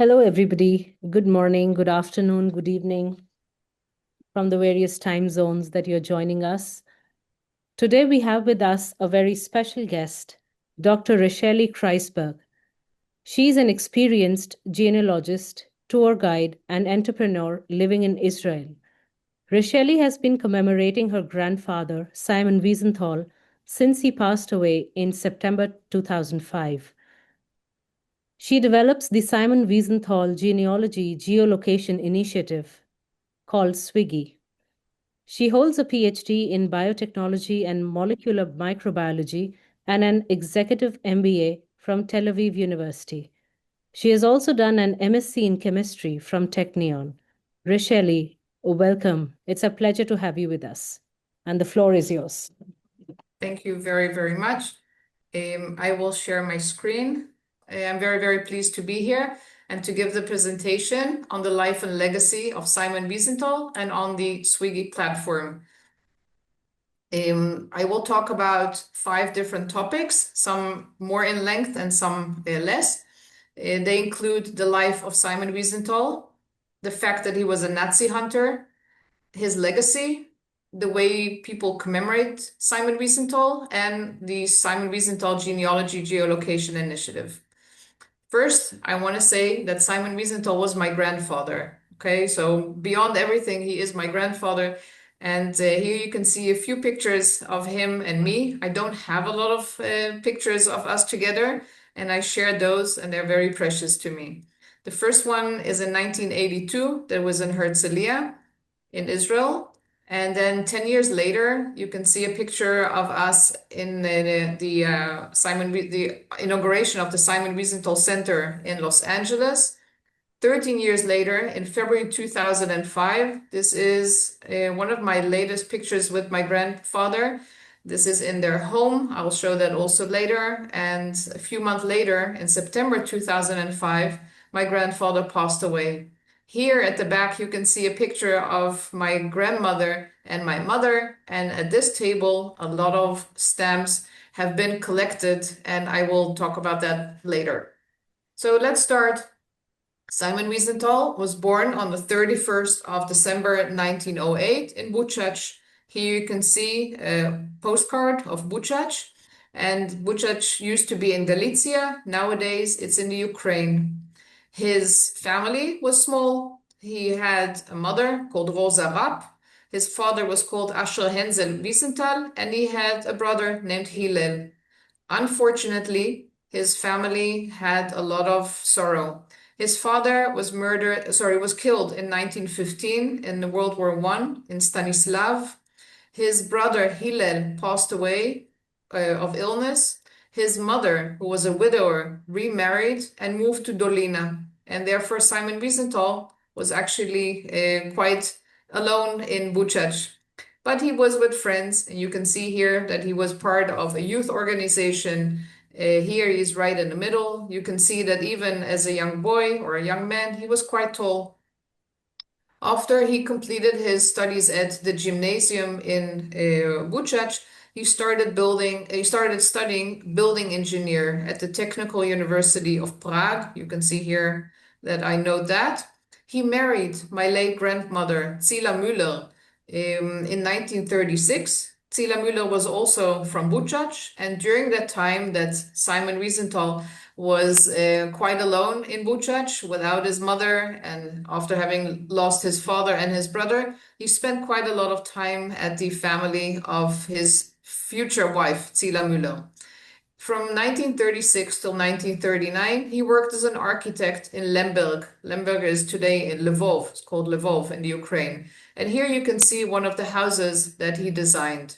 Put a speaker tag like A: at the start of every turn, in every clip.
A: Hello, everybody. Good morning, good afternoon, good evening from the various time zones that you're joining us. Today, we have with us a very special guest, Dr. Racheli Kreisberg. She's an experienced genealogist, tour guide, and entrepreneur living in Israel. Racheli has been commemorating her grandfather, Simon Wiesenthal, since he passed away in September 2005. She develops the Simon Wiesenthal Genealogy Geolocation Initiative, called SWIGGI. She holds a Ph.D. in Biotechnology and Molecular Microbiology and an Executive MBA from Tel Aviv University. She has also done an M.Sc in Chemistry from Technion. Racheli, welcome. It's a pleasure to have you with us. And the floor is yours.
B: Thank you very, very much. I will share my screen. I'm very, very pleased to be here and to give the presentation on the life and legacy of Simon Wiesenthal and on the SWIGGI platform. I will talk about 5 different topics, some more in length and some less. They include the life of Simon Wiesenthal, the fact that he was a Nazi hunter, his legacy, the way people commemorate Simon Wiesenthal, and the Simon Wiesenthal Genealogy Geolocation Initiative. First, I want to say that Simon Wiesenthal was my grandfather. Okay, so beyond everything, he is my grandfather. And here you can see a few pictures of him and me. I don't have a lot of pictures of us together, and I share those, and they're very precious to me. The first one is in 1982. That was in Herzliya in Israel. And then 10 years later, you can see a picture of us in the inauguration of the Simon Wiesenthal Center in Los Angeles. 13 years later, in February 2005, this is one of my latest pictures with my grandfather. This is in their home. I will show that also later. And a few months later, in September 2005, my grandfather passed away. Here at the back, you can see a picture of my grandmother and my mother. And at this table, a lot of stamps have been collected, and I will talk about that later. So let's start. Simon Wiesenthal was born on the 31st of December 1908 in Buchach. Here you can see a postcard of Buchach. And Buchach used to be in Galicia. Nowadays, it's in the Ukraine. His family was small. He had a mother called Rosa Rapp. His father was called Asher Hensel Wiesenthal, and he had a brother named Hillel. Unfortunately, his family had a lot of sorrow. His father was killed in 1915 in the World War I in Stanislav. His brother Hillel passed away of illness. His mother, who was a widower, remarried and moved to Dolina. And therefore, Simon Wiesenthal was actually quite alone in Buchach. But he was with friends, and you can see here that he was part of a youth organization. Here he is right in the middle. You can see that even as a young boy or a young man, he was quite tall. After he completed his studies at the gymnasium in Buchach, he started studying building engineer at the Technical University of Prague. You can see here that I note that. He married my late grandmother, Zila Müller, in 1936. Zila Müller was also from Buchach, and during that time that Simon Wiesenthal was quite alone in Buchach without his mother, and after having lost his father and his brother, he spent quite a lot of time at the family of his future wife, Zila Müller. From 1936 till 1939, he worked as an architect in Lemberg. Lemberg is today in Lvov. It's called Lvov in the Ukraine. And here you can see one of the houses that he designed.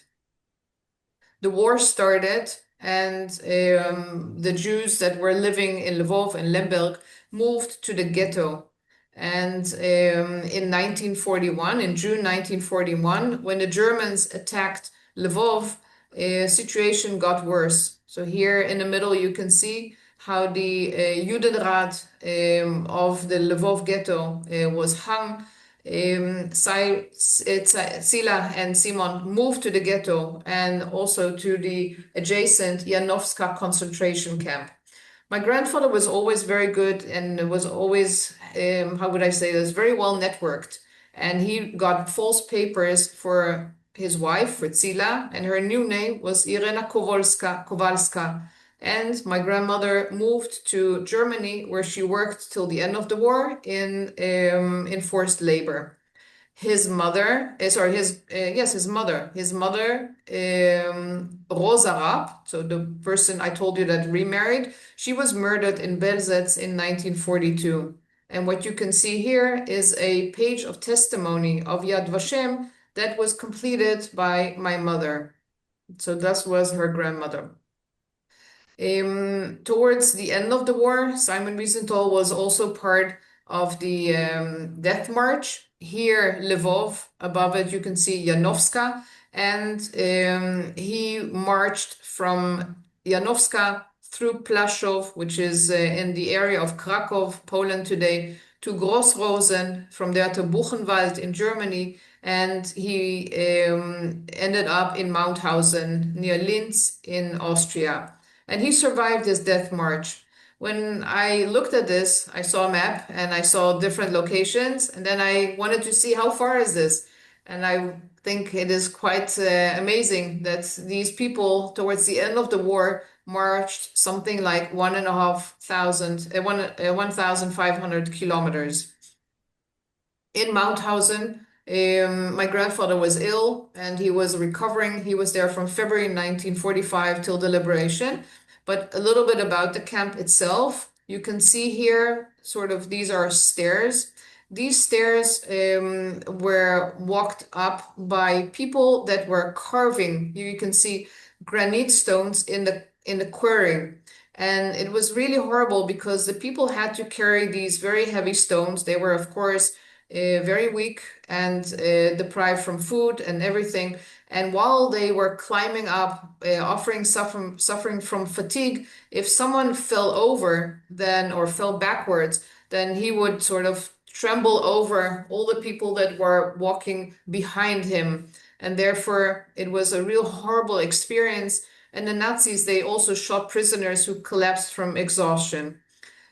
B: The war started, and the Jews that were living in Lvov and Lemberg moved to the ghetto. And in 1941, in June 1941, when the Germans attacked Lvov, situation got worse. So here in the middle, you can see how the Judenrat of the Lvov ghetto was hung. Sila and Simon moved to the ghetto and also to the adjacent Janowska concentration camp. My grandfather was always very good and was always, how would I say this, very well networked. And he got false papers for his wife, Rachela, and her new name was Irena Kowalska. And my grandmother moved to Germany, where she worked till the end of the war in forced labor. His mother, sorry, his mother, Rosa Raab, so the person I told you that remarried, she was murdered in Belzec in 1942. And what you can see here is a page of testimony of Yad Vashem that was completed by my mother. So that was her grandmother. Towards the end of the war, Simon Wiesenthal was also part of the Death March. Here, Lvov, above it, you can see Janowska, and he marched from Janowska through Plaszów, which is in the area of Krakow, Poland today, to Grossrosen, from there to Buchenwald in Germany, and he ended up in Mauthausen near Linz in Austria. And he survived this death march. When I looked at this, I saw a map and I saw different locations, and then I wanted to see how far is this. And I think it is quite amazing that these people, towards the end of the war, marched something like 1,500 kilometers. In Mauthausen, my grandfather was ill and he was recovering. He was there from February 1945 till the liberation. But a little bit about the camp itself. You can see here, sort of, these are stairs. These stairs were walked up by people that were carving. Here you can see granite stones in the quarry. And it was really horrible because the people had to carry these very heavy stones. They were, of course, very weak and deprived from food and everything. And while they were climbing up, suffering from fatigue, if someone fell over then or fell backwards, then he would sort of tremble over all the people that were walking behind him. And therefore, it was a real horrible experience. And the Nazis, they also shot prisoners who collapsed from exhaustion.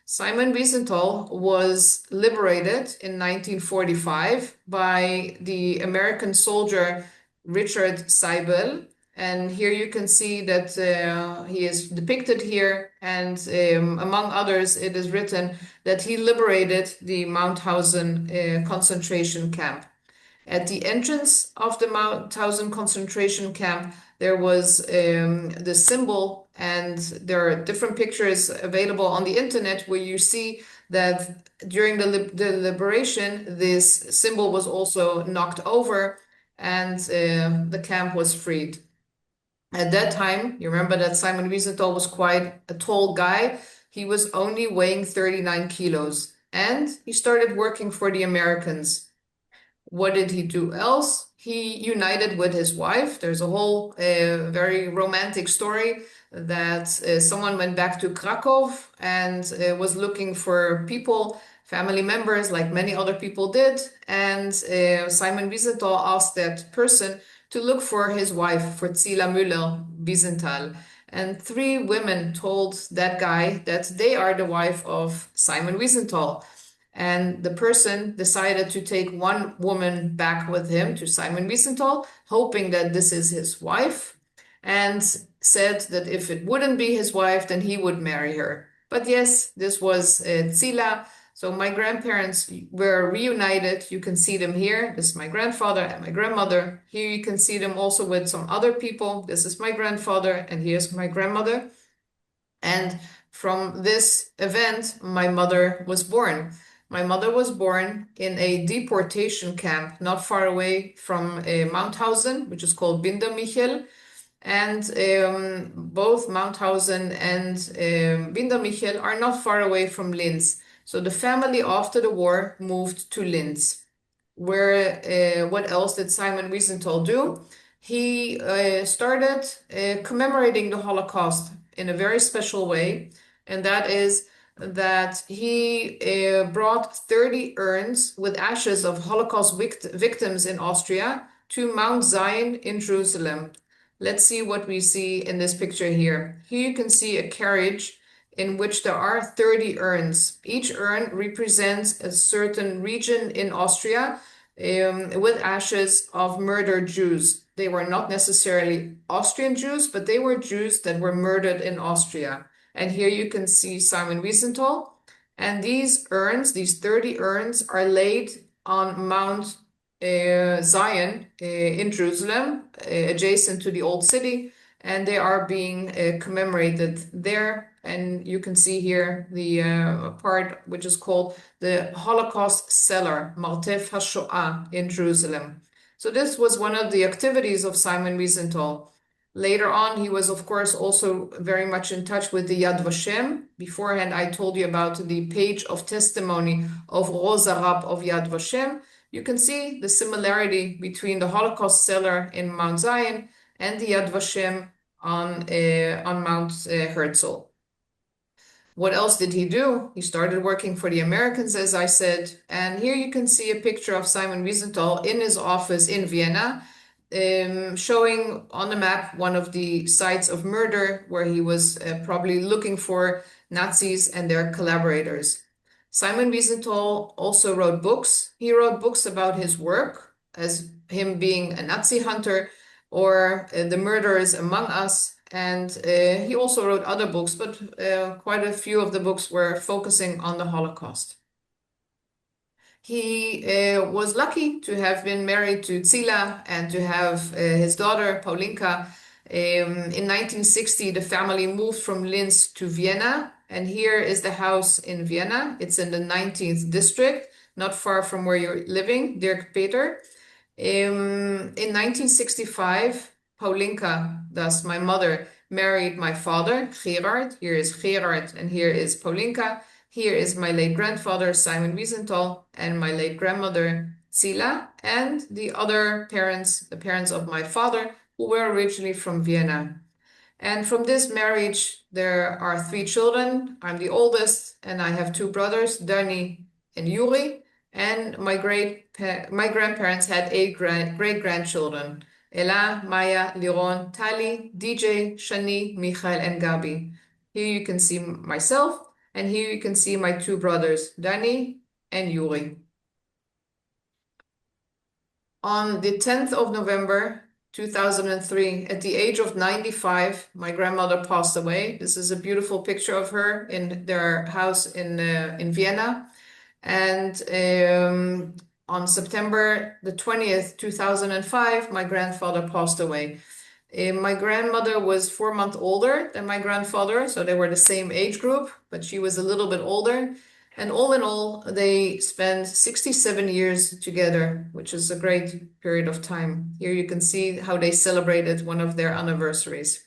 B: Simon Wiesenthal was liberated in 1945 by the American soldier Richard Seibel. And here you can see that he is depicted here. And among others, it is written that he liberated the Mauthausen concentration camp. At the entrance of the Mauthausen concentration camp, there was the symbol, and there are different pictures available on the internet where you see that during the liberation, this symbol was also knocked over and the camp was freed. At that time, you remember that Simon Wiesenthal was quite a tall guy. He was only weighing 39 kilos, and he started working for the Americans. What did he do else? He united with his wife. There's a whole very romantic story that someone went back to Krakow and was looking for people, family members, like many other people did. And Simon Wiesenthal asked that person to look for his wife, for Zila Müller Wiesenthal. And 3 women told that guy that they are the wife of Simon Wiesenthal. And the person decided to take one woman back with him to Simon Wiesenthal, hoping that this is his wife, and said that if it wouldn't be his wife, then he would marry her. But yes, this was Zila. So my grandparents were reunited. You can see them here. This is my grandfather and my grandmother. Here you can see them also with some other people. This is my grandfather, and here's my grandmother. And from this event, my mother was born. My mother was born in a deportation camp not far away from Mauthausen, which is called Bindermichel. And both Mauthausen and Bindermichel are not far away from Linz. So the family after the war moved to Linz. Where what else did Simon Wiesenthal do? He started commemorating the Holocaust in a very special way, and that is that he brought 30 urns with ashes of Holocaust victims in Austria to Mount Zion in Jerusalem. Let's see what we see in this picture here. Here you can see a carriage in which there are 30 urns. Each urn represents a certain region in Austria with ashes of murdered Jews. They were not necessarily Austrian Jews, but they were Jews that were murdered in Austria. And here you can see Simon Wiesenthal. And these urns, these 30 urns, are laid on Mount Zion in Jerusalem, adjacent to the old city, and they are being commemorated there. And you can see here the part which is called the Holocaust cellar, Martef HaShoah in Jerusalem. So this was one of the activities of Simon Wiesenthal. Later on, he was, of course, also very much in touch with the Yad Vashem. Beforehand, I told you about the page of testimony of Rosa Rapp of Yad Vashem. You can see the similarity between the Holocaust cellar in Mount Zion and the Yad Vashem on Mount Herzl. What else did he do? He started working for the Americans, as I said. And here you can see a picture of Simon Wiesenthal in his office in Vienna, showing on the map one of the sites of murder where he was probably looking for Nazis and their collaborators. Simon Wiesenthal also wrote books. He wrote books about his work as him being a Nazi hunter or the murderers among us. And he also wrote other books, but quite a few of the books were focusing on the Holocaust. He was lucky to have been married to Zila and to have his daughter, Paulinka. In 1960, the family moved from Linz to Vienna, and here is the house in Vienna. It's in the 19th district, not far from where you're living, Dirk Peter. In 1965, Paulinka, thus my mother, married my father, Gerard. Here is Gerard, and here is Paulinka. Here is my late grandfather, Simon Wiesenthal, and my late grandmother, Zila, and the other parents, the parents of my father, who were originally from Vienna. And from this marriage, there are 3 children. I'm the oldest, and I have 2 brothers, Dani and Yuri. And my grandparents had 8 great-grandchildren, Ella, Maya, Liron, Tali, DJ, Shani, Michael, and Gabi. Here you can see myself. And here you can see my 2 brothers, Dani and Yuri. On the 10th of November, 2003, at the age of 95, my grandmother passed away. This is a beautiful picture of her in their house in Vienna. And on September the 20th, 2005, my grandfather passed away. My grandmother was 4 months older than my grandfather, so they were the same age group, but she was a little bit older. And all in all, they spent 67 years together, which is a great period of time. Here you can see how they celebrated one of their anniversaries.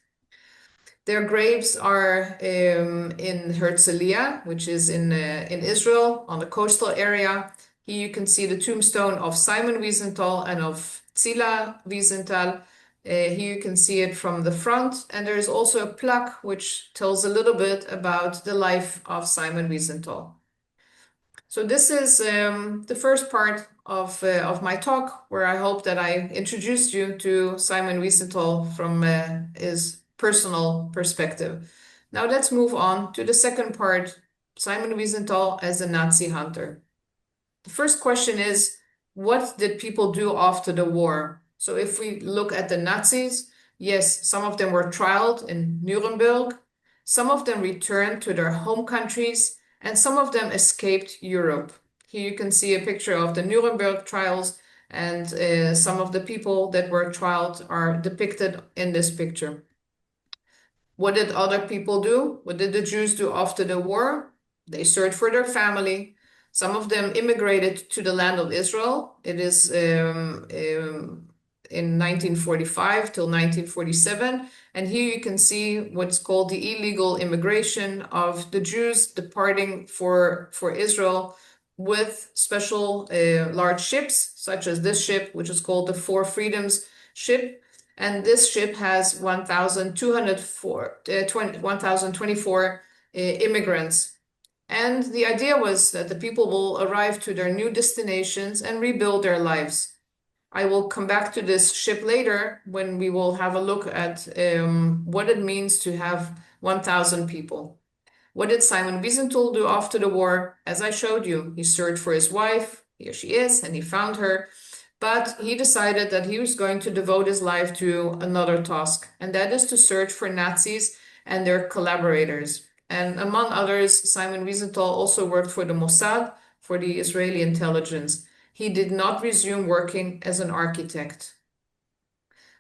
B: Their graves are in Herzliya, which is in Israel, on the coastal area. Here you can see the tombstone of Simon Wiesenthal and of Zila Wiesenthal. Here you can see it from the front, and there is also a plaque which tells a little bit about the life of Simon Wiesenthal. So this is the first part of my talk, where I hope that I introduced you to Simon Wiesenthal from his personal perspective. Now let's move on to the second part, Simon Wiesenthal as a Nazi hunter. The first question is, what did people do after the war? So if we look at the Nazis, yes, some of them were trialed in Nuremberg, some of them returned to their home countries, and some of them escaped Europe. Here you can see a picture of the Nuremberg trials, and some of the people that were trialed are depicted in this picture. What did other people do? What did the Jews do after the war? They searched for their family. Some of them immigrated to the land of Israel. It is in 1945 till 1947. And here you can see what's called the illegal immigration of the Jews departing for Israel with special large ships, such as this ship, which is called the Four Freedoms ship. And this ship has 1,024 immigrants. And the idea was that the people will arrive to their new destinations and rebuild their lives. I will come back to this ship later when we will have a look at what it means to have 1,000 people. What did Simon Wiesenthal do after the war? As I showed you, he searched for his wife. Here she is, and he found her. But he decided that he was going to devote his life to another task, and that is to search for Nazis and their collaborators. And among others, Simon Wiesenthal also worked for the Mossad, for the Israeli intelligence. He did not resume working as an architect.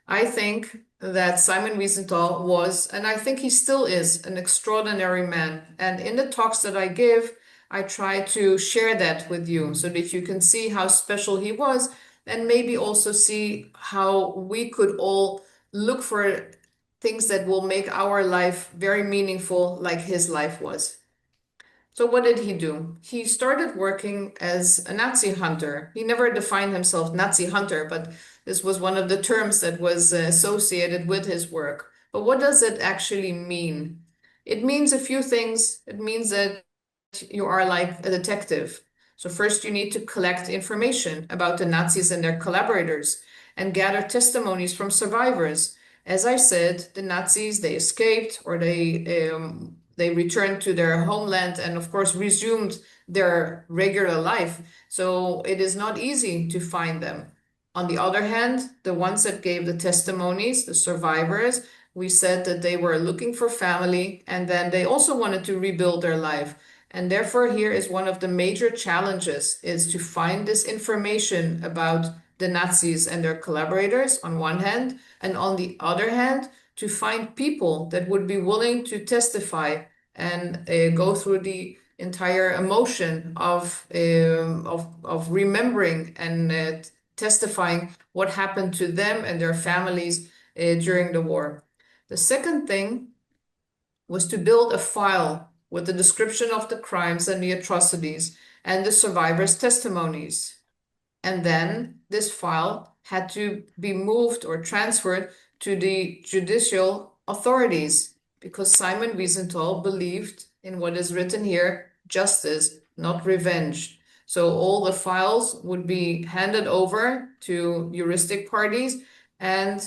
B: I think that Simon Wiesenthal was, and I think he still is, an extraordinary man. And in the talks that I give, I try to share that with you so that you can see how special he was, and maybe also see how we could all look for things that will make our life very meaningful, like his life was. So what did he do? He started working as a Nazi hunter. He never defined himself Nazi hunter, but this was one of the terms that was associated with his work. But what does it actually mean? It means a few things. It means that you are like a detective. So first you need to collect information about the Nazis and their collaborators and gather testimonies from survivors. As I said, the Nazis, they escaped, or they returned to their homeland and of course resumed their regular life. So it is not easy to find them. On the other hand, the ones that gave the testimonies, the survivors, we said that they were looking for family, and then they also wanted to rebuild their life. And therefore, here is one of the major challenges, is to find this information about the Nazis and their collaborators on one hand, and on the other hand, to find people that would be willing to testify and go through the entire emotion of remembering and testifying what happened to them and their families during the war. The second thing was to build a file with the description of the crimes and the atrocities and the survivors' testimonies. And then this file had to be moved or transferred to the judicial authorities, because Simon Wiesenthal believed in what is written here, justice, not revenge. So all the files would be handed over to juristic parties, and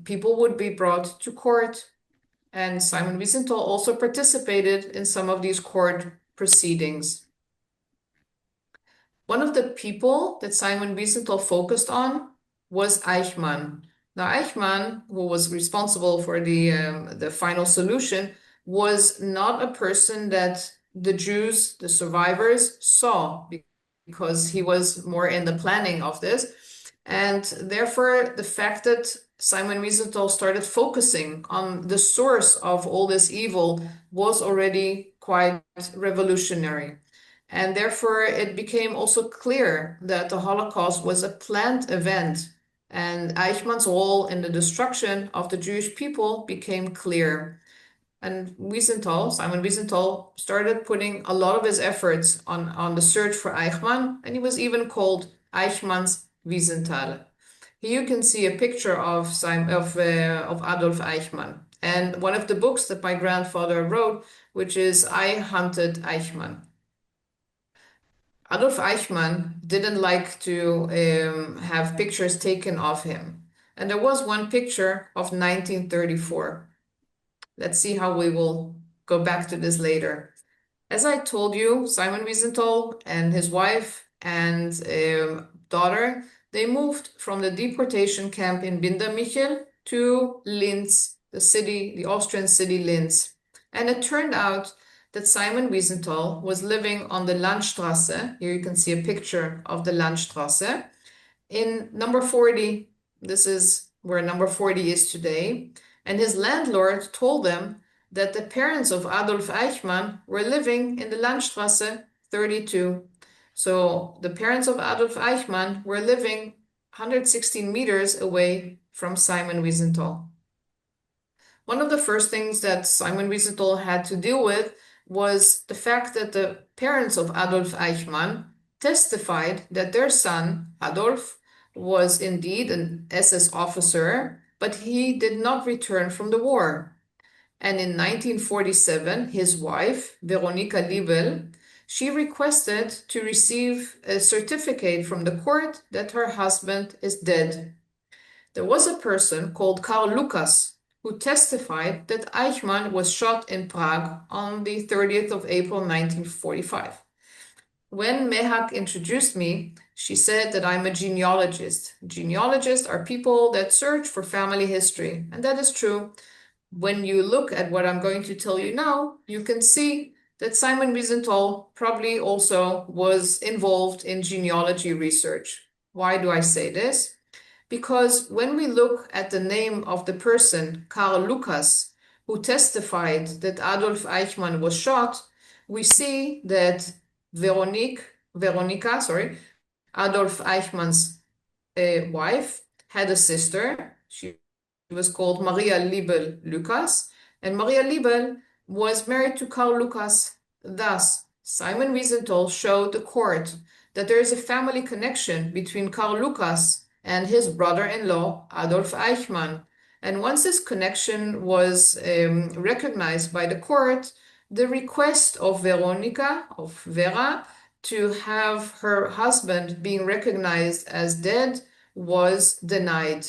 B: people would be brought to court. And Simon Wiesenthal also participated in some of these court proceedings. One of the people that Simon Wiesenthal focused on was Eichmann. Now, Eichmann, who was responsible for the final solution, was not a person that the Jews, the survivors, saw, because he was more in the planning of this. And therefore, the fact that Simon Wiesenthal started focusing on the source of all this evil was already quite revolutionary. And therefore, it became also clear that the Holocaust was a planned event, and Eichmann's role in the destruction of the Jewish people became clear. And Simon Wiesenthal, started putting a lot of his efforts on the search for Eichmann, and he was even called Eichmann's Wiesenthal. Here you can see a picture of Adolf Eichmann, and one of the books that my grandfather wrote, which is I Hunted Eichmann. Adolf Eichmann didn't like to have pictures taken of him. And there was one picture of 1934. Let's see how we will go back to this later. As I told you, Simon Wiesenthal and his wife and daughter, they moved from the deportation camp in Bindermichel to Linz, the Austrian city Linz. And it turned out that Simon Wiesenthal was living on the Landstrasse. Here you can see a picture of the Landstrasse in number 40. This is where number 40 is today. And his landlord told them that the parents of Adolf Eichmann were living in the Landstrasse 32. So the parents of Adolf Eichmann were living 116 meters away from Simon Wiesenthal. One of the first things that Simon Wiesenthal had to deal with was the fact that the parents of Adolf Eichmann testified that their son, Adolf, was indeed an SS officer, but he did not return from the war. And in 1947, his wife, Veronika Liebel, she requested to receive a certificate from the court that her husband is dead. There was a person called Karl Lucas who testified that Eichmann was shot in Prague on the 30th of April, 1945. When Mehak introduced me, she said that I'm a genealogist. Genealogists are people that search for family history, and that is true. When you look at what I'm going to tell you now, you can see that Simon Wiesenthal probably also was involved in genealogy research. Why do I say this? Because when we look at the name of the person, Karl Lukas, who testified that Adolf Eichmann was shot, we see that Veronika, Adolf Eichmann's wife, had a sister. She was called Maria Liebel Lukas, and Maria Liebel was married to Karl Lukas. Thus, Simon Wiesenthal showed the court that there is a family connection between Karl Lukas and his brother-in-law, Adolf Eichmann. And once this connection was recognized by the court, the request of Veronika, of Vera, to have her husband being recognized as dead was denied.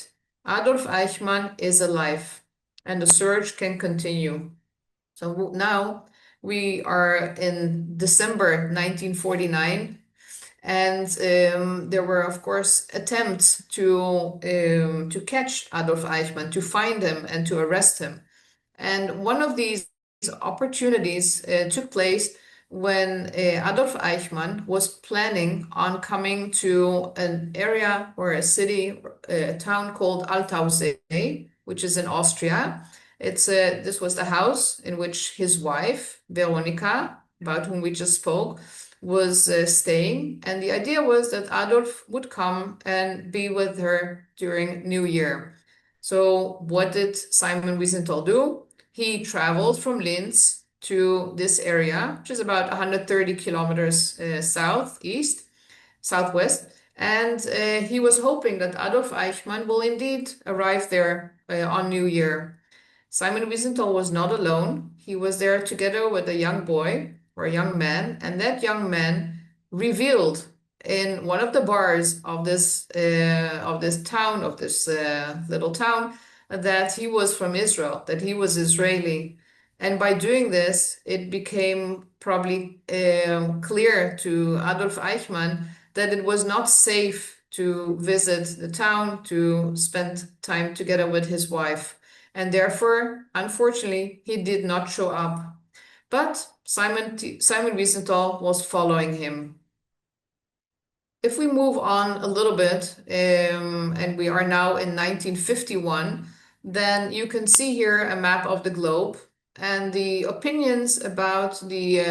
B: Adolf Eichmann is alive, and the search can continue. So now we are in December 1949, and there were, of course, attempts to catch Adolf Eichmann, to find him and to arrest him. And one of these opportunities took place when Adolf Eichmann was planning on coming to an area or a city, a town called Altaussee, which is in Austria. This was the house in which his wife, Veronika, about whom we just spoke, was staying. And the idea was that Adolf would come and be with her during New Year. So what did Simon Wiesenthal do? He traveled from Linz to this area, which is about 130 kilometers southwest, and he was hoping that Adolf Eichmann will indeed arrive there on New Year. Simon Wiesenthal was not alone. He was there together with a young boy or a young man, and that young man revealed in one of the bars of this little town, that he was from Israel, that he was Israeli. And by doing this, it became probably clear to Adolf Eichmann that it was not safe to visit the town, to spend time together with his wife. And therefore, unfortunately, he did not show up. But Simon Wiesenthal was following him. If we move on a little bit, and we are now in 1951, then you can see here a map of the globe, and the opinions about the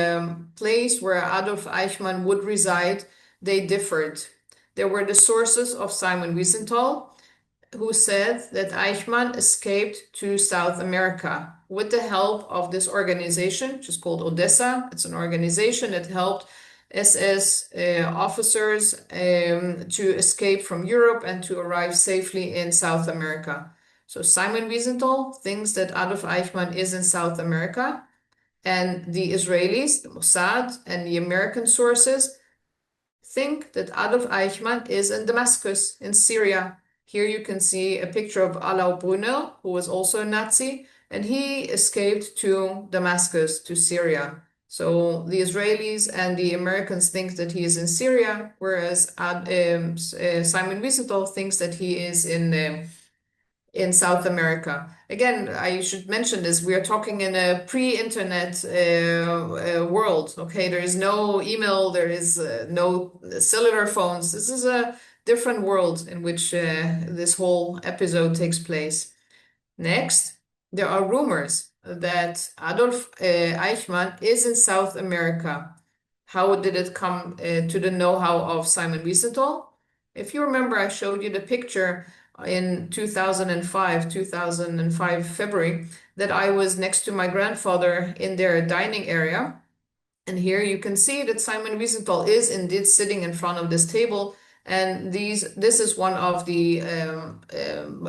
B: place where Adolf Eichmann would reside, they differed. There were the sources of Simon Wiesenthal, who said that Eichmann escaped to South America with the help of this organization, which is called Odessa. It's an organization that helped SS officers to escape from Europe and to arrive safely in South America. So Simon Wiesenthal thinks that Adolf Eichmann is in South America, and the Israelis, the Mossad, and the American sources think that Adolf Eichmann is in Damascus, in Syria. Here you can see a picture of Alain Brunel, who was also a Nazi, and he escaped to Damascus, to Syria. So the Israelis and the Americans think that he is in Syria, whereas Simon Wiesenthal thinks that he is in South America. Again, I should mention this, we are talking in a pre-internet world, okay? There is no email, there is no cellular phones. This is a different world in which this whole episode takes place. Next, there are rumors that Adolf Eichmann is in South America. How did it come to the know-how of Simon Wiesenthal? If you remember, I showed you the picture in 2005 February, that I was next to my grandfather in their dining area. And here you can see that Simon Wiesenthal is indeed sitting in front of this table. And this is one of the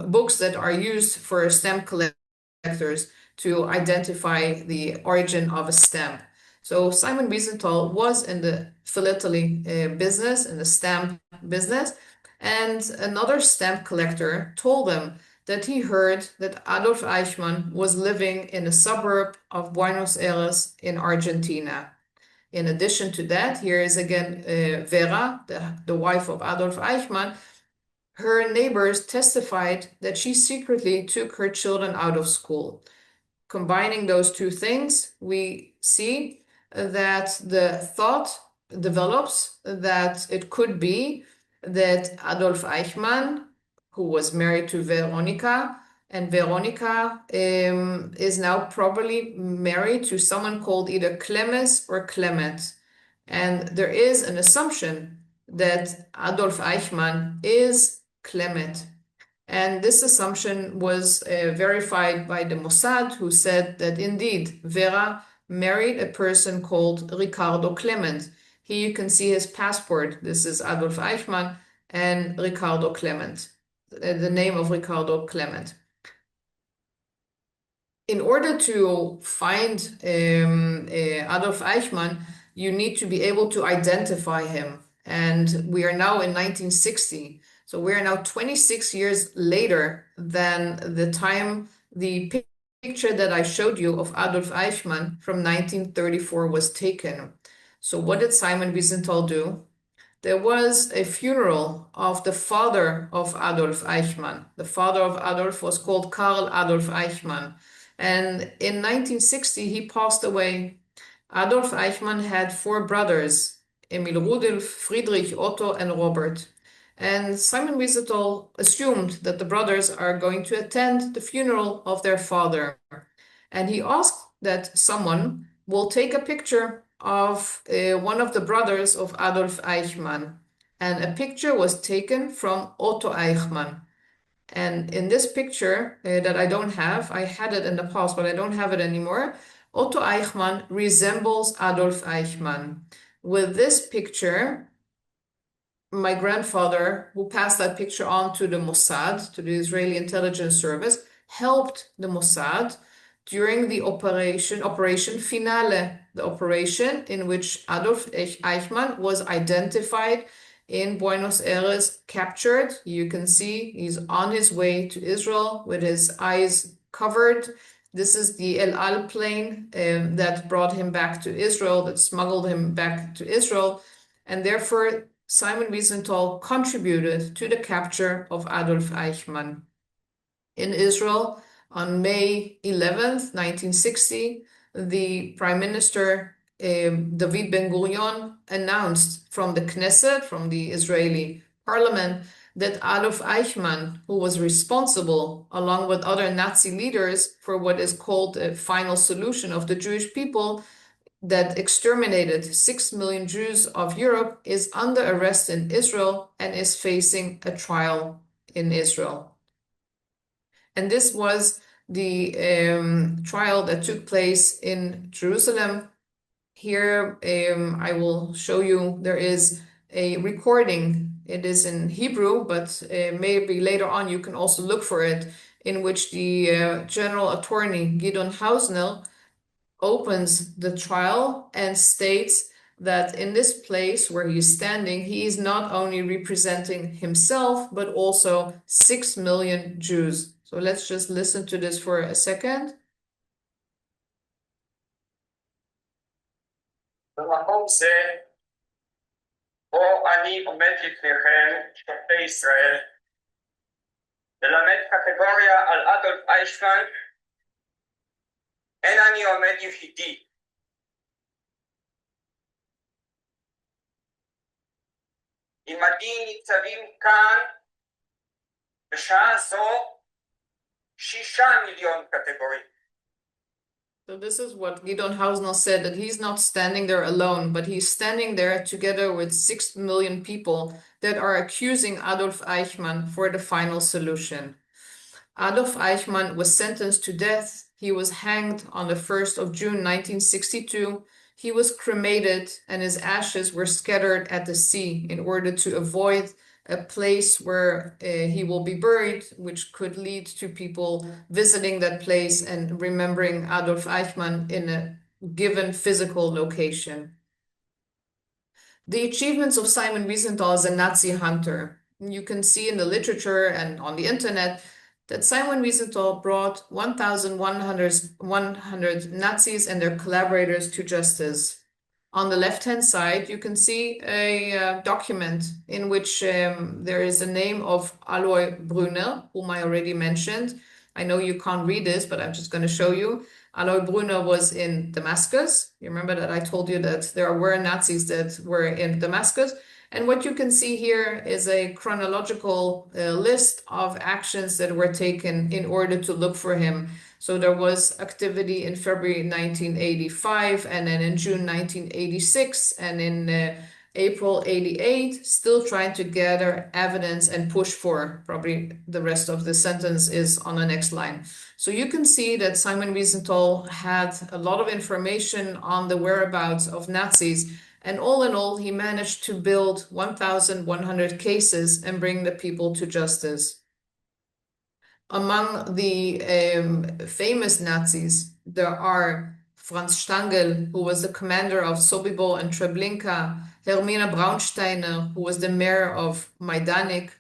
B: books that are used for stamp collectors to identify the origin of a stamp. So Simon Wiesenthal was in the philately business, in the stamp business, and another stamp collector told them that he heard that Adolf Eichmann was living in a suburb of Buenos Aires in Argentina. In addition to that, here is again Vera, the wife of Adolf Eichmann. Her neighbors testified that she secretly took her children out of school. Combining those two things, we see that the thought develops that it could be that Adolf Eichmann, who was married to Veronica, and Veronica is now probably married to someone called either Clemens or Clement. And there is an assumption that Adolf Eichmann is Clement. And this assumption was verified by the Mossad, who said that indeed Vera married a person called Ricardo Clement. Here you can see his passport. This is Adolf Eichmann and Ricardo Clement, the name of Ricardo Clement. In order to find Adolf Eichmann, you need to be able to identify him. And we are now in 1960. So we are now 26 years later than the time the picture that I showed you of Adolf Eichmann from 1934 was taken. So what did Simon Wiesenthal do? There was a funeral of the father of Adolf Eichmann. The father of Adolf was called Karl Adolf Eichmann. And in 1960, he passed away. Adolf Eichmann had 4 brothers, Emil Rudolf, Friedrich, Otto, and Robert. And Simon Wiesenthal assumed that the brothers are going to attend the funeral of their father. And he asked that someone will take a picture of one of the brothers of Adolf Eichmann. And a picture was taken from Otto Eichmann. And in this picture that I don't have, I had it in the past, but I don't have it anymore. Otto Eichmann resembles Adolf Eichmann. With this picture, my grandfather, who passed that picture on to the Mossad, to the Israeli intelligence service, helped the Mossad during the Operation Finale, the operation in which Adolf Eichmann was identified in Buenos Aires, captured. You can see he's on his way to Israel with his eyes covered. This is the El Al plane that brought him back to Israel, that smuggled him back to Israel. And therefore, Simon Wiesenthal contributed to the capture of Adolf Eichmann. In Israel, on May 11th, 1960, the Prime Minister David Ben-Gurion announced from the Knesset, from the Israeli parliament, that Adolf Eichmann, who was responsible, along with other Nazi leaders, for what is called the final solution of the Jewish people that exterminated 6 million Jews of Europe, is under arrest in Israel and is facing a trial in Israel. And this was the trial that took place in Jerusalem. Here, I will show you, there is a recording. It is in Hebrew, but maybe later on you can also look for it, in which the General Attorney, Gideon Hausnell, opens the trial and states that in this place where he's standing, he is not only representing himself, but also 6 million Jews. So let's just listen to this for a second.
C: במקום זה, בו אני עומד לפניכם, שופטי ישראל, ללמד קטגוריה על אדולף אייכמן, אין אני עומד יחידי. עמדי ניצבים כאן, בשעה זו, 6 מיליון קטגורים.
B: So this is what Gideon Hausnell said, that he's not standing there alone, but he's standing there together with 6 million people that are accusing Adolf Eichmann for the final solution. Adolf Eichmann was sentenced to death. He was hanged on the 1st of June, 1962. He was cremated and his ashes were scattered at the sea in order to avoid a place where he will be buried, which could lead to people visiting that place and remembering Adolf Eichmann in a given physical location. The achievements of Simon Wiesenthal as a Nazi hunter. You can see in the literature and on the internet that Simon Wiesenthal brought 1,100 Nazis and their collaborators to justice. On the left-hand side, you can see a document in which there is a name of Alois Brunner, whom I already mentioned. I know you can't read this, but I'm just going to show you. Alois Brunner was in Damascus. You remember that I told you that there were Nazis that were in Damascus. And what you can see here is a chronological list of actions that were taken in order to look for him. So there was activity in February 1985, and then in June 1986, and in April 88, still trying to gather evidence and push for. Probably the rest of the sentence is on the next line. So you can see that Simon Wiesenthal had a lot of information on the whereabouts of Nazis. And all in all, he managed to build 1,100 cases and bring the people to justice. Among the famous Nazis, there are Franz Stangl, who was the commander of Sobibor and Treblinka, Hermina Braunsteiner, who was the mayor of Majdanek,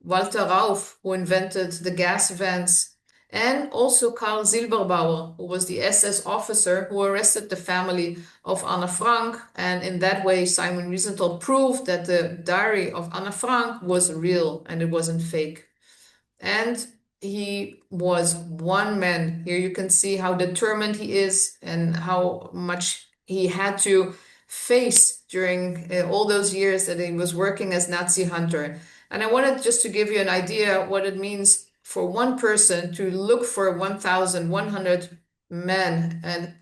B: Walter Rauff, who invented the gas vents, and also Karl Silberbauer, who was the SS officer who arrested the family of Anna Frank. And in that way, Simon Wiesenthal proved that the diary of Anna Frank was real and it wasn't fake. And he was one man. Here you can see how determined he is and how much he had to face during all those years that he was working as Nazi hunter. And I wanted just to give you an idea what it means for one person to look for 1,100 men and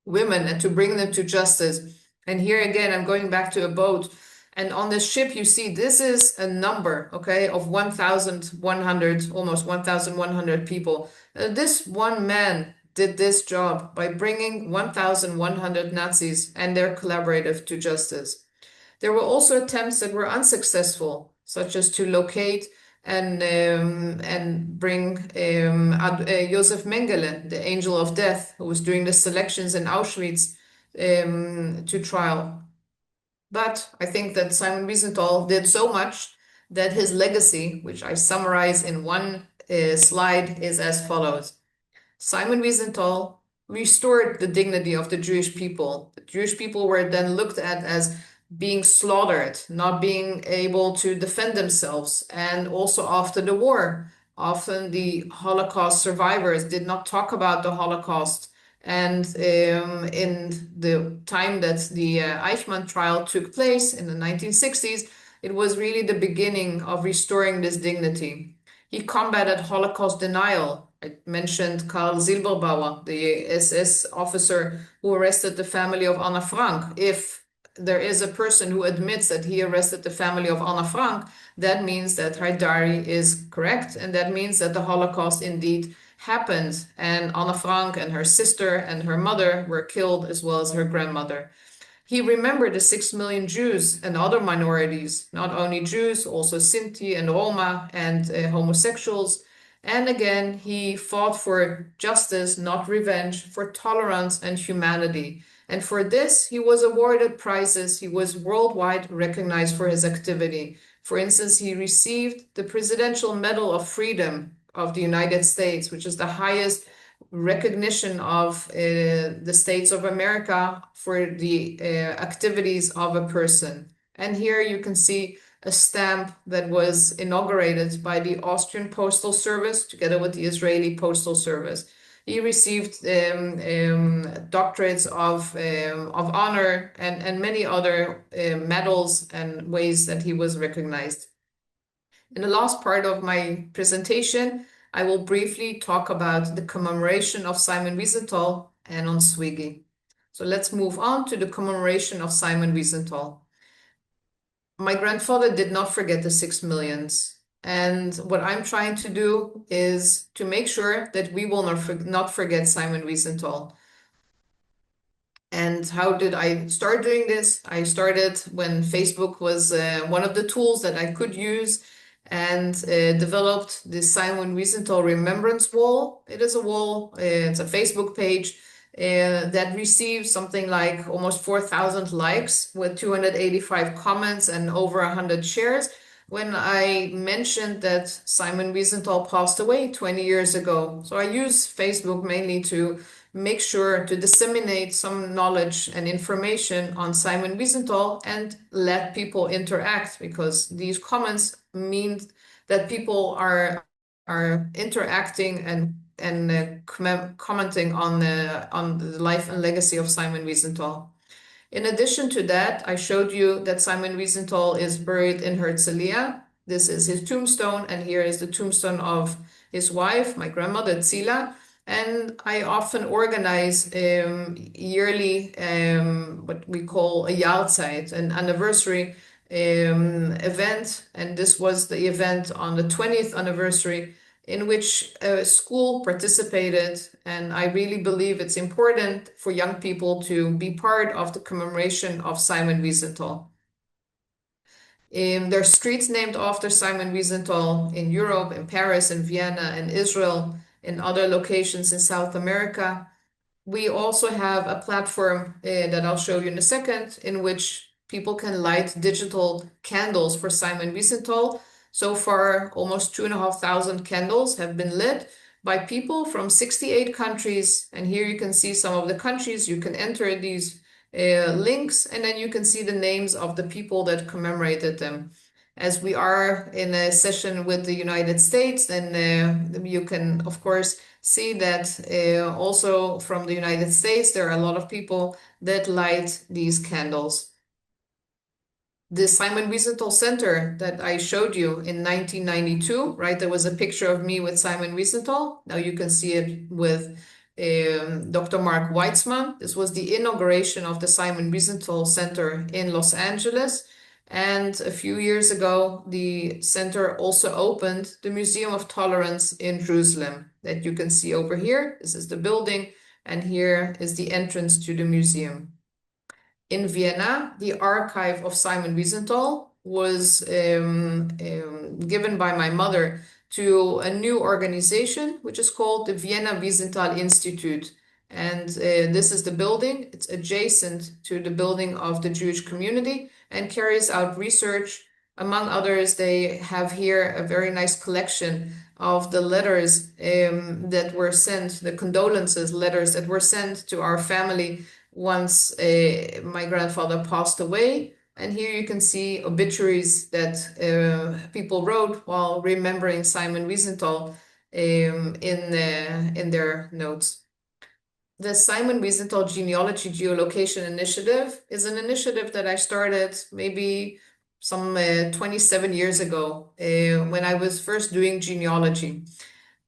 B: women and to bring them to justice. And here again, I'm going back to a boat. And on this ship, you see, this is a number, okay, of 1,100, almost 1,100 people. This one man did this job by bringing 1,100 Nazis and their collaborators to justice. There were also attempts that were unsuccessful, such as to locate and bring Josef Mengele, the angel of death, who was doing the selections in Auschwitz, to trial. But I think that Simon Wiesenthal did so much that his legacy, which I summarize in one slide, is as follows. Simon Wiesenthal restored the dignity of the Jewish people. The Jewish people were then looked at as being slaughtered, not being able to defend themselves. And also after the war, often the Holocaust survivors did not talk about the Holocaust. And in the time that the Eichmann trial took place in the 1960s, it was really the beginning of restoring this dignity. He combated Holocaust denial. I mentioned Karl Silberbauer, the SS officer who arrested the family of Anna Frank. If there is a person who admits that he arrested the family of Anna Frank, that means that her diary is correct, and that means that the Holocaust indeed happened, and Anna Frank and her sister and her mother were killed, as well as her grandmother. He remembered the 6 million Jews and other minorities, not only Jews, also Sinti and Roma and homosexuals. And again, he fought for justice, not revenge, for tolerance and humanity. And for this, he was awarded prizes. He was worldwide recognized for his activity. For instance, he received the Presidential Medal of Freedom of the United States, which is the highest recognition of the States of America for the activities of a person. And here you can see a stamp that was inaugurated by the Austrian Postal Service together with the Israeli Postal Service. He received doctorates of honor and many other medals and ways that he was recognized. In the last part of my presentation, I will briefly talk about the commemoration of Simon Wiesenthal and on SWIGGI. So let's move on to the commemoration of Simon Wiesenthal. My grandfather did not forget the 6 millions. And what I'm trying to do is to make sure that we will not forget Simon Wiesenthal. And how did I start doing this? I started when Facebook was one of the tools that I could use, and developed the Simon Wiesenthal Remembrance Wall. It is a wall, it's a Facebook page that received something like almost 4,000 likes with 285 comments and over 100 shares. when I mentioned that Simon Wiesenthal passed away 20 years ago. So I use Facebook mainly to make sure to disseminate some knowledge and information on Simon Wiesenthal and let people interact, because these comments mean that people are interacting and commenting on the life and legacy of Simon Wiesenthal. In addition to that, I showed you that Simon Wiesenthal is buried in Herzliya. This is his tombstone, and here is the tombstone of his wife, my grandmother Zila. And I often organize yearly what we call a Jahrzeit, an anniversary event. And this was the event on the 20th anniversary, in which a school participated. And I really believe it's important for young people to be part of the commemoration of Simon Wiesenthal. There are streets named after Simon Wiesenthal in Europe, in Paris, in Vienna, in Israel, in other locations in South America. We also have a platform that I'll show you in a second, in which people can light digital candles for Simon Wiesenthal. So far, almost 2,500 candles have been lit by people from 68 countries. And here you can see some of the countries. You can enter these links, and then you can see the names of the people that commemorated them. As we are in a session with the United States, then you can, of course, see that also from the United States, there are a lot of people that light these candles. The Simon Wiesenthal Center that I showed you in 1992, right? There was a picture of me with Simon Wiesenthal. Now you can see it with Dr. Mark Weitzman. This was the inauguration of the Simon Wiesenthal Center in Los Angeles. And a few years ago, the center also opened the Museum of Tolerance in Jerusalem that you can see over here. This is the building, and here is the entrance to the museum. In Vienna, the archive of Simon Wiesenthal was given by my mother to a new organization, which is called the Vienna Wiesenthal Institute. And this is the building. It's adjacent to the building of the Jewish community and carries out research. Among others, they have here a very nice collection of the letters that were sent, the condolences letters that were sent to our family once my grandfather passed away. And here you can see obituaries that people wrote while remembering Simon Wiesenthal in their notes. The Simon Wiesenthal Genealogy Geolocation Initiative is an initiative that I started maybe some 27 years ago when I was first doing genealogy.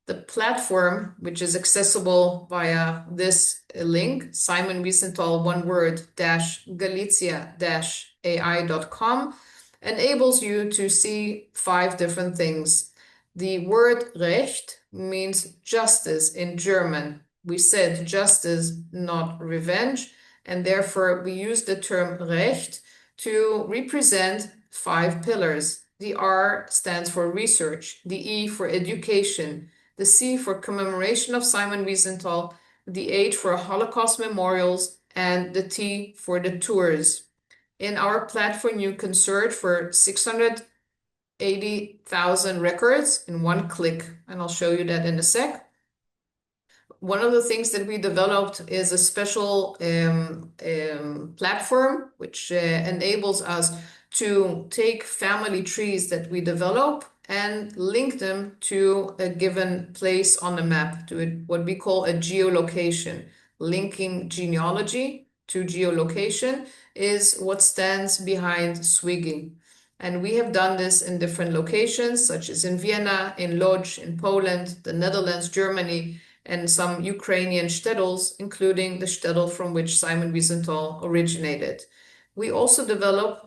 B: The platform, which is accessible via this link, Simon Wiesenthal, one word, -Galizia-AI.com, enables you to see 5 different things. The word Recht means justice in German. We said justice, not revenge, and therefore we use the term Recht to represent 5 pillars. The R stands for research, the E for education, the C for commemoration of Simon Wiesenthal, the H for Holocaust memorials, and the T for the tours. In our platform, you can search for 680,000 records in one click, and I'll show you that in a sec. One of the things that we developed is a special platform which enables us to take family trees that we develop and link them to a given place on the map, to what we call a geolocation. Linking genealogy to geolocation is what stands behind SWIGGI. And we have done this in different locations, such as in Vienna, in Lodz, in Poland, the Netherlands, Germany, and some Ukrainian shtetls, including the shtetl from which Simon Wiesenthal originated. We also develop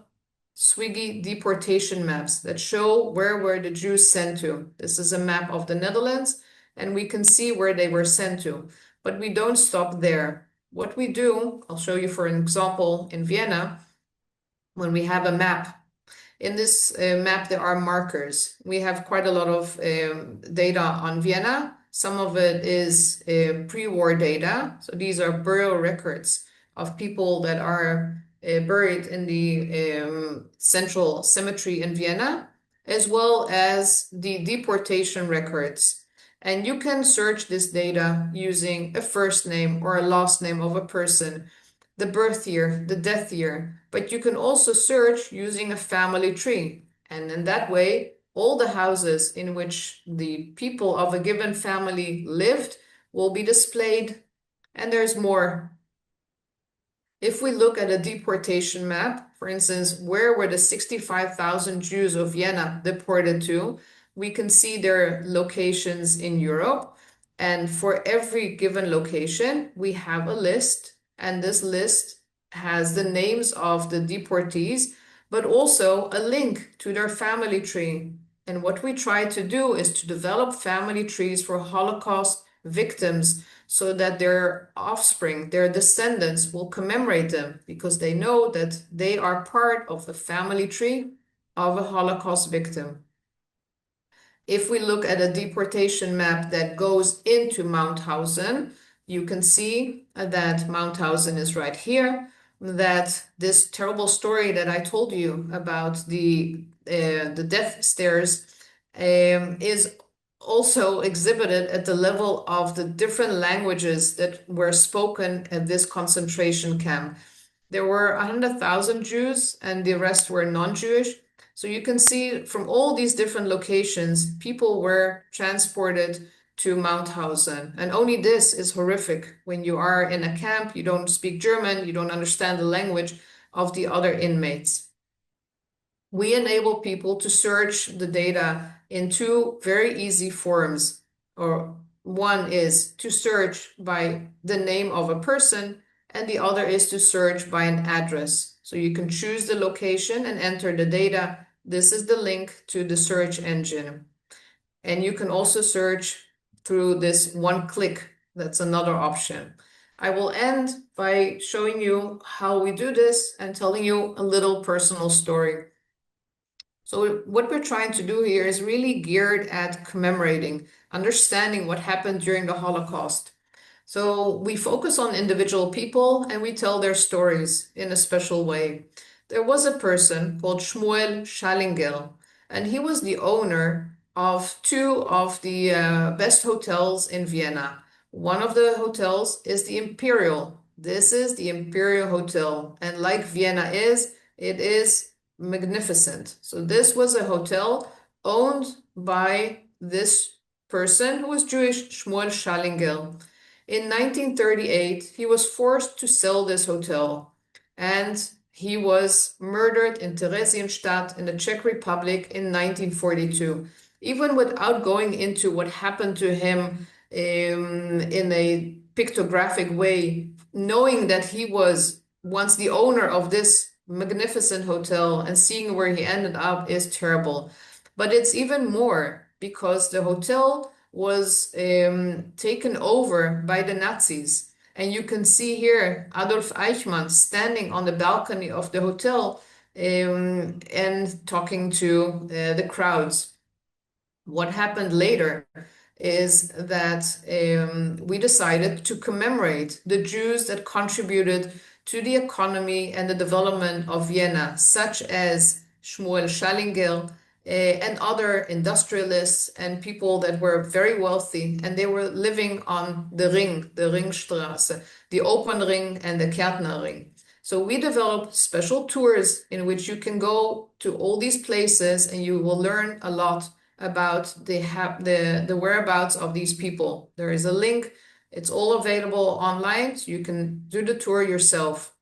B: SWIGGI deportation maps that show where were the Jews sent to. This is a map of the Netherlands, and we can see where they were sent to. But we don't stop there. What we do, I'll show you for an example in Vienna, when we have a map. In this map, there are markers. We have quite a lot of data on Vienna. Some of it is pre-war data. So these are burial records of people that are buried in the central cemetery in Vienna. as well as the deportation records. And you can search this data using a first name or a last name of a person, the birth year, the death year, but you can also search using a family tree. And in that way, all the houses in which the people of a given family lived will be displayed. And there's more. If we look at a deportation map, for instance, where were the 65,000 Jews of Vienna deported to, we can see their locations in Europe. And for every given location, we have a list, and this list has the names of the deportees, but also a link to their family tree. And what we try to do is to develop family trees for Holocaust victims so that their offspring, their descendants, will commemorate them because they know that they are part of the family tree of a Holocaust victim. If we look at a deportation map that goes into Mauthausen, you can see that Mauthausen is right here, that this terrible story that I told you about the death stairs is also exhibited at the level of the different languages that were spoken at this concentration camp. There were 100,000 Jews and the rest were non-Jewish. So you can see from all these different locations, people were transported to Mauthausen. And only this is horrific. When you are in a camp, you don't speak German, you don't understand the language of the other inmates. We enable people to search the data in two very easy forms. Or one is to search by the name of a person, and the other is to search by an address. So you can choose the location and enter the data. This is the link to the search engine. And you can also search through this one click. That's another option. I will end by showing you how we do this and telling you a little personal story. So what we're trying to do here is really geared at commemorating, understanding what happened during the Holocaust. So we focus on individual people and we tell their stories in a special way. There was a person called Shmuel Schalingel, and he was the owner of two of the best hotels in Vienna. One of the hotels is the Imperial. This is the Imperial Hotel, and like Vienna is, it is magnificent. So this was a hotel owned by this person who was Jewish, Shmuel Schalingel. In 1938, he was forced to sell this hotel, and he was murdered in Theresienstadt in the Czech Republic in 1942. Even without going into what happened to him in a pictographic way, knowing that he was once the owner of this magnificent hotel and seeing where he ended up is terrible. But it's even more because the hotel was taken over by the Nazis. And you can see here Adolf Eichmann standing on the balcony of the hotel and talking to the crowds. What happened later is that we decided to commemorate the Jews that contributed to the economy and the development of Vienna, such as Shmuel Schalingel and other industrialists and people that were very wealthy, and they were living on the Ringstraße, the Open Ring and the Kärtner Ring. So we developed special tours in which you can go to all these places and you will learn a lot about the whereabouts of these people. There is a link. It's all available online, so you can do the tour yourself.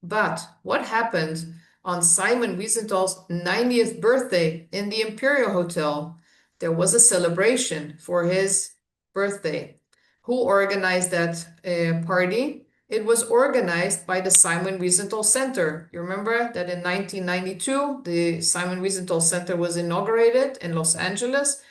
B: But what happened on Simon Wiesenthal's 90th birthday in the Imperial Hotel? There was a celebration for his birthday. Who organized that party? It was organized by the Simon Wiesenthal Center. You remember that in 1992, the Simon Wiesenthal Center was inaugurated in Los Angeles.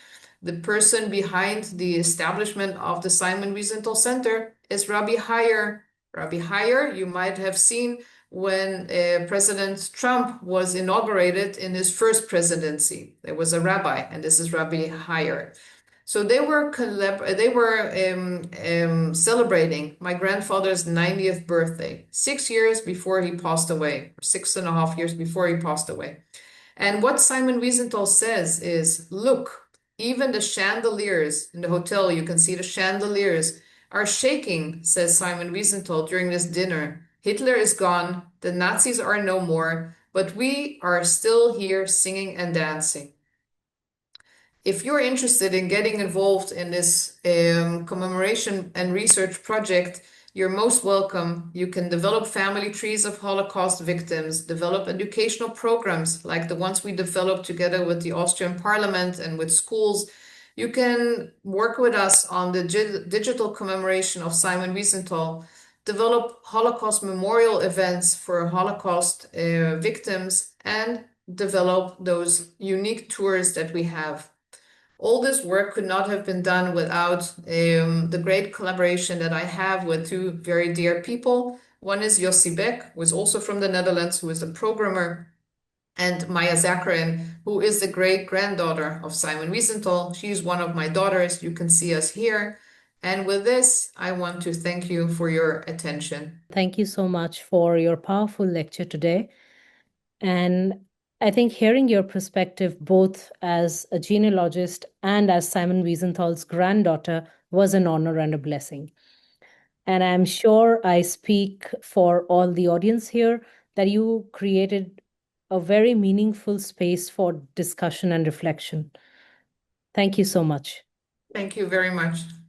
B: The person behind the establishment of the Simon Wiesenthal Center is Rabbi Heyer. Rabbi Heyer, you might have seen when President Trump was inaugurated in his first presidency. There was a rabbi, and this is Rabbi Heyer. So they were celebrating my grandfather's 90th birthday, 6 years before he passed away, or 6.5 years before he passed away. And what Simon Wiesenthal says is, look, even the chandeliers in the hotel, you can see the chandeliers are shaking, says Simon Wiesenthal during this dinner. Hitler is gone, the Nazis are no more, but we are still here singing and dancing. If you're interested in getting involved in this commemoration and research project, you're most welcome. You can develop family trees of Holocaust victims, develop educational programs like the ones we developed together with the Austrian Parliament and with schools. You can work with us on the digital commemoration of Simon Wiesenthal, develop Holocaust memorial events for Holocaust victims, and develop those unique tours that we have. All this work could not have been done without the great collaboration that I have with two very dear people. One is Yossi Beck, who is also from the Netherlands, who is a programmer, and Maya Zakarin, who is the great-granddaughter of Simon Wiesenthal. She's one of my daughters. You can see us here. And with this, I want to thank you for your attention.
A: Thank you so much for your powerful lecture today. And I think hearing your perspective, both as a genealogist and as Simon Wiesenthal's granddaughter, was an honor and a blessing. And I'm sure I speak for all the audience here that you created a very meaningful space for discussion and reflection. Thank you so much.
B: Thank you very much.